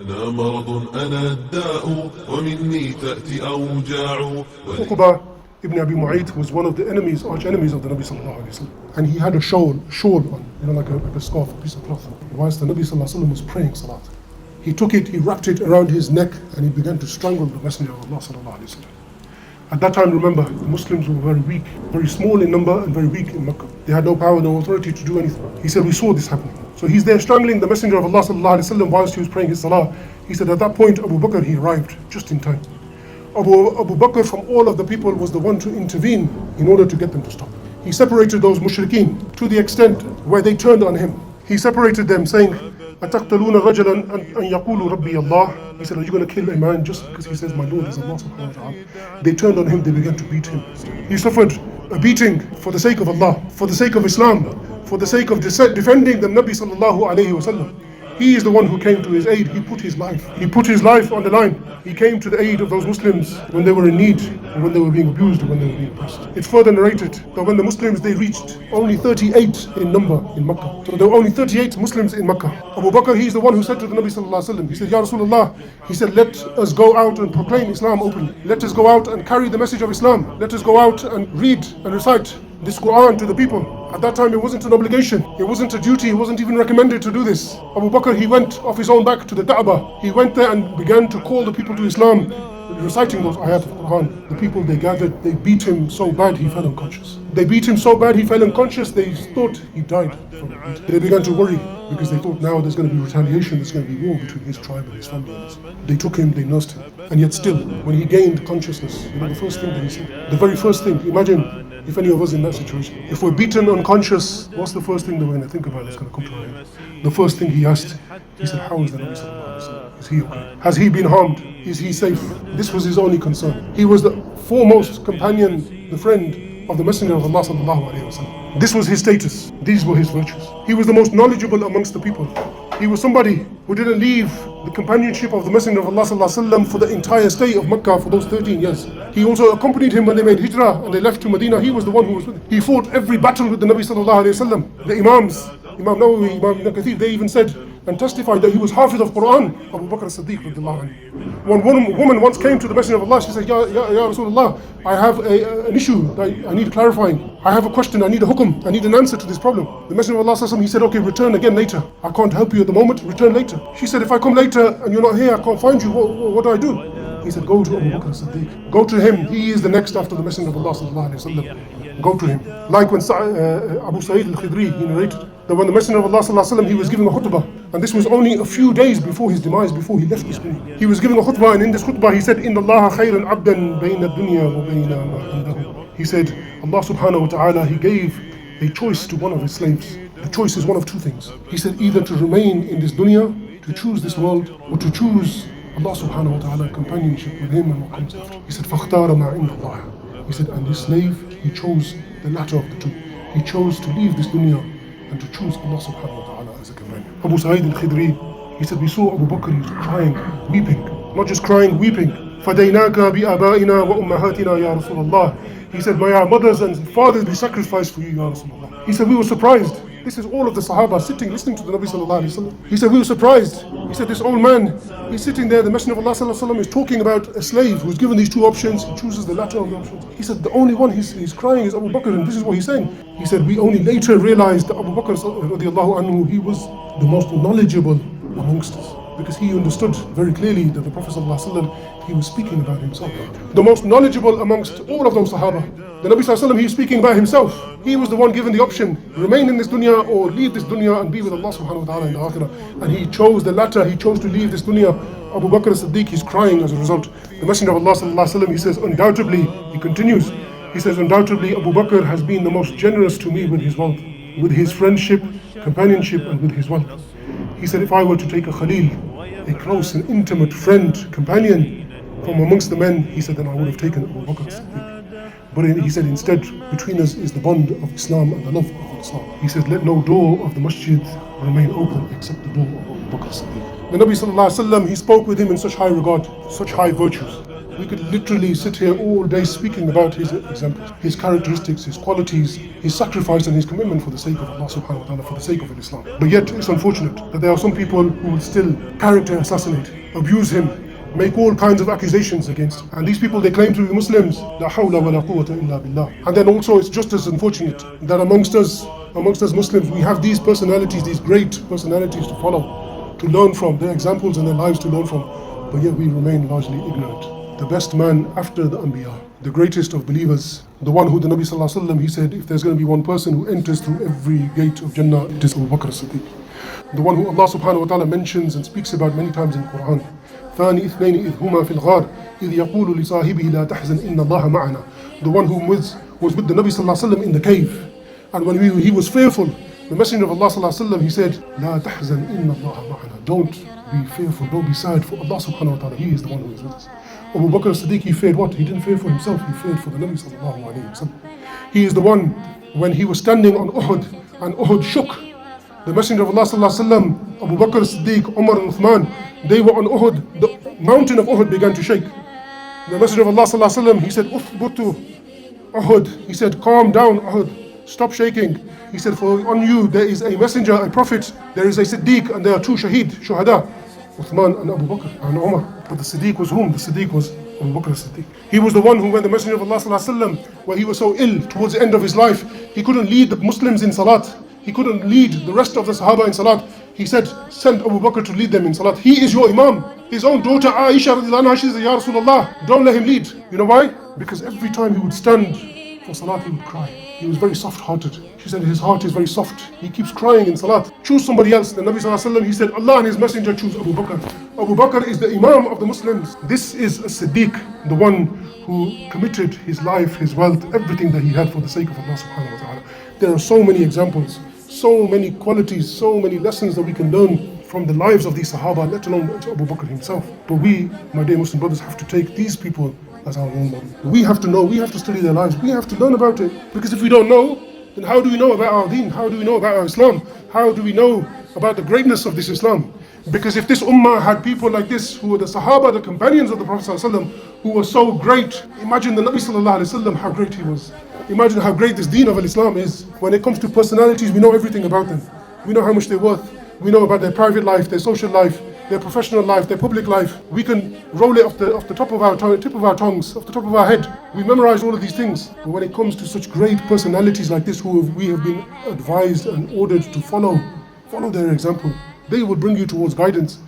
أنا مرض أنا الداء ومني تأتي أوجاع. Uqba ibn Abi Mu'ayt was one of the arch enemies of the Nabi sallallahu alayhi wa sallam. And he had a shawl on, like a scarf, a piece of cloth. Whilst the Nabi sallallahu alayhi wa sallam was praying salat, he took it, he wrapped it around his neck, and he began to strangle the Messenger of Allah sallallahu alayhi wa sallam. At that time, remember, the Muslims were very weak, very small in number and very weak in Mecca. They had no power, no authority to do anything. He said, we saw this happening. So he's there strangling the Messenger of Allah sallallahu alayhi wa sallam whilst he was praying his salah. He said at that point, Abu Bakr, he arrived just in time. Abu Bakr from all of the people was the one to intervene in order to get them to stop. He separated those mushrikeen to the extent where they turned on him. He separated them saying, أَتَقْتَلُونَ رَجَلًا أَنْ يَقُولُ رَبِّيَ اللَّهِ. He said, are you going to kill a man just because he says my Lord is Allah subhanahu wa ta'ala? They turned on him, they began to beat him. He suffered a beating for the sake of Allah, for the sake of Islam, for the sake of defending the Nabi sallallahu alayhi wa sallam. He is the one who came to his aid. He put his life on the line. He came to the aid of those Muslims when they were in need, or when they were being abused, or when they were being oppressed. It's further narrated that when the Muslims, they reached only 38 in number in Makkah. So there were only 38 Muslims in Makkah. Abu Bakr, he is the one who said to the Nabi sallallahu alaihi wasallam, he said, Ya Rasulullah, he said, let us go out and proclaim Islam openly. Let us go out and carry the message of Islam. Let us go out and read and recite this Quran to the people. At that time, it wasn't an obligation. It wasn't a duty. It wasn't even recommended to do this. Abu Bakr, he went off his own back to the Da'bah. He went there and began to call the people to Islam, reciting those ayat of Quran. The people, they gathered, they beat him so bad he fell unconscious. They beat him so bad he fell unconscious, they thought he died from the beat. They began to worry because they thought now there's going to be retaliation, there's going to be war between his tribe and his family. They took him, they nursed him. And yet still, when he gained consciousness, the first thing that he said, the very first thing, imagine if any of us in that situation, if we're beaten unconscious, what's the first thing that we're going to think about that's going to come to our head? The first thing he asked, he said, how is the Nabi sallallahu alaihi wasallam? Is he okay? Has he been harmed? Is he safe? This was his only concern. He was the foremost companion, the friend of the Messenger of Allah sallallahu alaihi wasallam. This was his status. These were his virtues. He was the most knowledgeable amongst the people. He was somebody who didn't leave the companionship of the Messenger of Allah sallallahu alaihi wasallam for the entire stay of Makkah for those 13 years. He also accompanied him when they made hijrah and they left to Medina. He was the one who was with him. He fought every battle with the Nabi sallallahu alaihi wasallam. The Imams, Imam Nawawi, Imam Ibn Kathir, they even said and testified that he was Hafiz of Quran. Abu Bakr as-Siddiq radiyallahu anhu. One woman once came to the Messenger of Allah. She said, Ya Rasulullah, I have an issue that I need clarifying. I have a question, I need a hukum, I need an answer to this problem. The Messenger of Allah, he said, okay, return again later. I can't help you at the moment, return later. She said, if I come later and you're not here, I can't find you, what do I do? He said, go to Abu Bakr as-Siddiq. Go to him, he is the next after the Messenger of Allah sallallahu alaihi wasallam. Go to him. Like when Abu Sa'id al-Khidri, he narrated that when the Messenger of Allah sallallahu alaihi wasallam, he was giving a khutbah, and this was only a few days before his demise, before he left this dunya. He was giving a khutbah, and in this khutbah he said, Inna Allah khayran abdan bayna dunya wa bayna ma indahu. He said, Allah subhanahu wa ta'ala, he gave a choice to one of his slaves. The choice is one of two things. He said, either to remain in this dunya, to choose this world, or to choose Allah subhanahu wa ta'ala, companionship with him and what comes after. He said, فَاخْتَارَ مَا عِنْدَ اللَّهِ. He said, and this slave, he chose the latter of the two. He chose to leave this dunya and to choose Allah subhanahu wa ta'ala as a companion. Abu Sa'id al-Khidri, he said, we saw Abu Bakr, he was crying, weeping. Not just crying, weeping. فَدَيْنَاكَ بِآبَائِنَا وَأُمَّهَاتِنَا يَا رَسُولَ اللَّهِ. He said, may our mothers and fathers be sacrificed for you, Ya Rasulullah. He said, we were surprised. This is all of the Sahaba sitting, listening to the Nabi sallallahu alaihi wasallam. He said, we were surprised. He said, this old man, he's sitting there, the Messenger of Allah sallallahu alaihi wasallam is talking about a slave who's given these two options, he chooses the latter of the options. He said, the only one he's crying is Abu Bakr, and this is what he's saying. He said, we only later realized that Abu Bakr radiallahu anhu, he was the most knowledgeable amongst us, because he understood very clearly that the Prophet sallallahu alaihi wasallam, he was speaking about himself. The most knowledgeable amongst all of those Sahaba. The Nabi sallallahu alaihi wasallam, he was speaking about himself. He was the one given the option, remain in this dunya or leave this dunya and be with Allah subhanahu wa ta'ala in the akhirah. And he chose the latter, he chose to leave this dunya. Abu Bakr as-Siddiq, he's crying as a result. The Messenger of Allah sallallahu alaihi wasallam, he says, undoubtedly, he continues, he says, undoubtedly Abu Bakr has been the most generous to me with his wealth, with his friendship, companionship, and with his wealth. He said, if I were to take a Khalil, a close and intimate friend, companion from amongst the men, he said, then I would have taken Abu Bakr as-Siddiq. But he said, instead, between us is the bond of Islam and the love of Islam. He said, let no door of the masjid remain open except the door of Abu Bakr as-Siddiq. The Nabi sallallahu alaihi wasallam, he spoke with him in such high regard, such high virtues. We could literally sit here all day speaking about his examples, his characteristics, his qualities, his sacrifice and his commitment for the sake of Allah subhanahu wa ta'ala, for the sake of Islam. But yet it's unfortunate that there are some people who will still character assassinate, abuse him, make all kinds of accusations against him. And these people, they claim to be Muslims. La hawla wa la quwwata illa billah. And then also it's just as unfortunate that amongst us Muslims, we have these personalities, these great personalities to follow, to learn from, their examples and their lives to learn from, but yet we remain largely ignorant. The best man after the Anbiya, the greatest of believers, the one who the Nabi sallallahu alaihi wasallam, he said, if there's going to be one person who enters through every gate of Jannah, it is Abu Bakr Siddiq. The one who Allah subhanahu wa ta'ala mentions and speaks about many times in Quran. ثاني اثنين إذ هما في الغار إذ يقول لصاحبه لا تحزن إن الله معنا. The one who was with the Nabi sallallahu alaihi wasallam in the cave, and when he was fearful, the Messenger of Allah sallallahu alaihi wasallam, he said, لا تحزن إن الله معنا. Don't be fearful, don't be sad, for Allah subhanahu wa ta'ala, He is the one who is with us. Abu Bakr Siddiq, he feared what? He didn't fear for himself, he feared for the Nabi sallallahu alaihi wasallam. He is the one, when he was standing on Uhud, and Uhud shook, the Messenger of Allah sallallahu alaihi wasallam, Abu Bakr Siddiq, Umar and Uthman, they were on Uhud, the mountain of Uhud began to shake. The Messenger of Allah sallallahu alaihi wasallam, he said, Uthbutu Uhud, he said, calm down Uhud, stop shaking. He said, for on you there is a messenger, a prophet, there is a Siddiq, and there are two Shaheed, Shuhada, Uthman and Abu Bakr and Umar. But the Siddiq was whom? The Siddiq was Abu Bakr Siddiq. He was the one who, when the Messenger of Allah sallallahu alaihi wasallam, when he was so ill towards the end of his life, he couldn't lead the Muslims in Salat. He couldn't lead the rest of the Sahaba in Salat. He said, send Abu Bakr to lead them in Salat. He is your Imam. His own daughter Aisha radiallahu anha, she said, Ya Rasulullah, don't let him lead. You know why? Because every time he would stand for Salat, he would cry. He was very soft-hearted. She said his heart is very soft. He keeps crying in Salat. Choose somebody else. The Nabi sallallahu alaihi wasallam, he said, Allah and His Messenger choose Abu Bakr. Abu Bakr is the Imam of the Muslims. This is a Siddiq, the one who committed his life, his wealth, everything that he had for the sake of Allah subhanahu wa ta'ala. There are so many examples, so many qualities, so many lessons that we can learn from the lives of these Sahaba, let alone Abu Bakr himself. But we, my dear Muslim brothers, have to take these people as our role model. We have to know, we have to study their lives, we have to learn about it. Because if we don't know, then how do we know about our deen? How do we know about our Islam? How do we know about the greatness of this Islam? Because if this ummah had people like this, who were the Sahaba, the companions of the Prophet ﷺ, who were so great, imagine the Nabi ﷺ, how great he was. Imagine how great this deen of Islam is. When it comes to personalities, we know everything about them. We know how much they're worth. We know about their private life, their social life, their professional life, their public life. We can roll it off the top of our tip of our tongues, off the top of our head. We memorize all of these things. But when it comes to such great personalities like this, we have been advised and ordered to follow their example. They will bring you towards guidance.